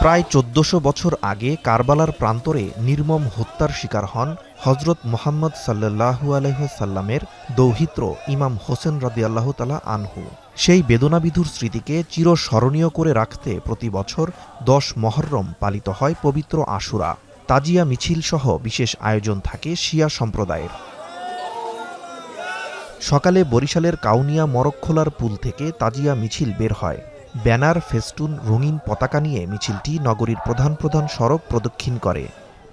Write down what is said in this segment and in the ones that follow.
প্রায় ১৪০০ বছর আগে কারবালার প্রান্তরে নির্মম হত্যার শিকার হন হযরত মুহাম্মদ সাল্লাল্লাহু আলাইহি সাল্লামের দৌহিত্র ইমাম হোসেন রাদিয়াল্লাহু তাআলা আনহু। সেই বেদনাবিধুর স্মৃতিকে চিরস্মরণীয় করে রাখতে প্রতি বছর ১০ মুহররম পালিত হয় পবিত্র আশুরা। তাজিয়া মিছিল সহ বিশেষ আয়োজন থাকে শিয়া সম্প্রদায়ের। সকালে বরিশালের কাউনিয়া মরকখোলার পুল থেকে তাজিয়া মিছিল বের হয়। ব্যানার, ফেস্টুন, রঙিন পতাকা নিয়ে মিছিলটি নগরীর প্রধান প্রধান সড়ক প্রদক্ষিণ করে।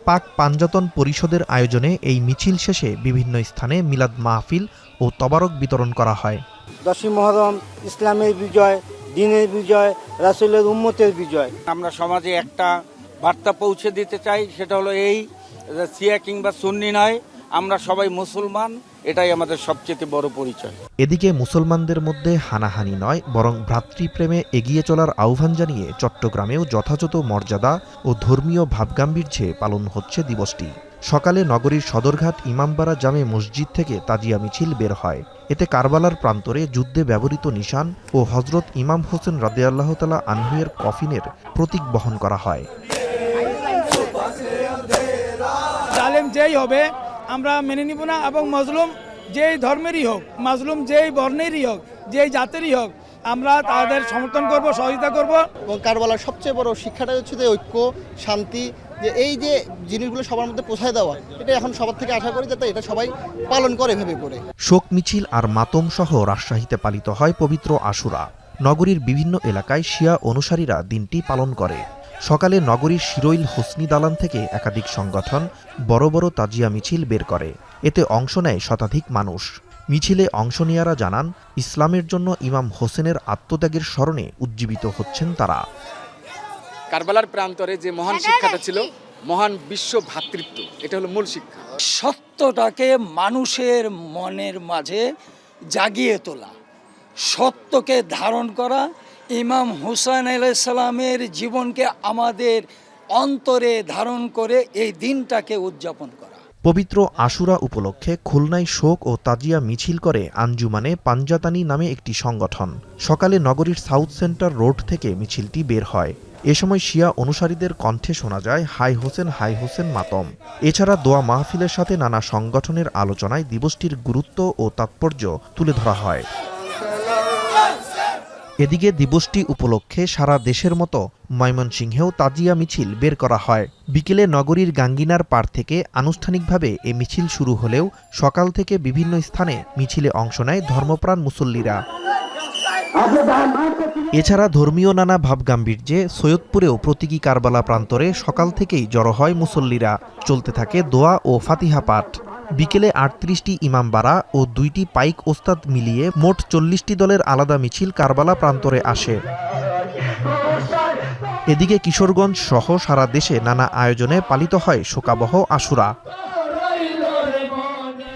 পাক পাঞ্জাতন পরিষদের আয়োজনে এই মিছিল শেষে বিভিন্ন স্থানে মিলাদ মাহফিল ও তবারক বিতরণ করা হয়। ১০ই মুহররম ইসলামের বিজয়, দ্বীনের বিজয়, রাসূলের উম্মতের বিজয়। আমরা সমাজে একটা বার্তা পৌঁছে দিতে চাই, সেটা হলো এই শিয়া কিংবা সুন্নি নয়, আমরা সবাই মুসলমান, এটাই আমাদের সবচেয়ে বড় পরিচয়। এদিকে মুসলমানদের মধ্যে হানাহানি নয়, বরং ভ্রাতৃপ্রেমে এগিয়ে চলার আহ্বান জানিয়ে চট্টগ্রামেও যথাযথ মর্যাদা ও ধর্মীয় ভাবগাম্ভীর্যে পালন হচ্ছে দিবসটি। সকালে নগরীর সদরঘাট ইমামবাড়া জামে মসজিদ থেকে তাজিয়া মিছিল বের হয়। এতে কারবালার প্রান্তরে যুদ্ধে ব্যবহৃত নিশান ও হযরত ইমাম হোসেন রাদিয়াল্লাহু তাআলা আনহুয়ের কফিনের প্রতীক বহন করা হয়। জালেম যেই হবে আমরা মেনে নিব না, এবং মজলুম যেই ধর্মেরই হোক, মাজলুম যেই বর্ণেরই হোক, যেই জাতেরই হোক, আমরা তাদের সমর্থন করব, সহযোগিতা করব। এবং কারবালার সবচেয়ে বড় শিক্ষাটা হচ্ছে যে ঐক্য, শান্তি, যে এই যে জিনিসগুলো সবার মধ্যে পৌঁছায় দেওয়া, এটা এখন সবার থেকে আশা করি যাতে এটা সবাই পালন করে ভেবে করে। শোক মিছিল আর মাতম সহ রাজশাহীতে পালিত হয় পবিত্র আশুরা। নগরীর বিভিন্ন এলাকায় শিয়া অনুসারীরা দিনটি পালন করে। সকালে নগরীর শিরইল হোসনি দালান থেকে একাধিক সংগঠন বড় বড় তাজিয়া মিছিল বের করে। এতে অংশ নেয় শতাধিক মানুষ। মিছিলে অংশ নেয়ারা জানান, ইসলামের জন্য ইমাম হোসেনের আত্মত্যাগের স্মরণে উজ্জীবিত হচ্ছেন তারা। কারবালার প্রান্তরে যে মহান শিক্ষাটা ছিল, মহান বিশ্ব ভ্রাতৃত্ব, এটা হলো মূল শিক্ষা। সত্যটাকে মানুষের মনের মাঝে জাগিয়ে তোলা, সত্যকে ধারণ করা, ইমাম হুসাইন আলাইহিস সালামের জীবনকে আমাদের অন্তরে ধারণ করে এই দিনটাকে উদযাপন করা। পবিত্র আশুরা উপলক্ষে খুলনায় শোক ও তাজিয়া মিছিল করে আঞ্জুমানে পাঞ্জাতানি নামে একটি সংগঠন। সকালে নগরীর সাউথ সেন্টার রোড থেকে মিছিলটি বের হয়। এ সময় শিয়া অনুসারীদের কণ্ঠে শোনা যায় হাই হোসেন মাতম। এছাড়া দোয়া মাহফিলের সাথে নানা সংগঠনের আলোচনায় দিবসটির গুরুত্ব ও তাৎপর্য তুলে ধরা হয়। এদিকে দিবসটি উপলক্ষে সারা দেশের মতো ময়মনসিংহেও তাজিয়া মিছিল বের করা হয়। বিকেলে নগরীর গাঙ্গিনার পাড় থেকে আনুষ্ঠানিকভাবে এ মিছিল শুরু হলেও সকাল থেকে বিভিন্ন স্থানে মিছিলে অংশ নেয় ধর্মপ্রাণ মুসল্লিরা। এছাড়া ধর্মীয় নানা ভাবগাম্ভীর্যে সৈয়দপুরেও প্রতীকী কারবালা প্রান্তরে সকাল থেকেই জড়ো হয় মুসল্লিরা। চলতে থাকে দোয়া ও ফাতিহা পাঠ। বিকেলে ৩৮টি ইমামবাড়া ও ২টি পাইক ওস্তাদ মিলিয়ে মোট ৪০টি দলের আলাদা মিছিল কারবালা প্রান্তরে আসে। এদিকে কিশোরগঞ্জ সহ সারা দেশে নানা আয়োজনে পালিত হয় শোকাবহ আশুরা।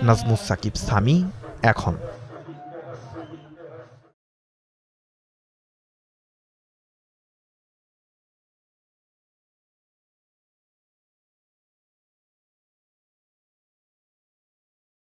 নাজমুস সাকিব সামি, এখন।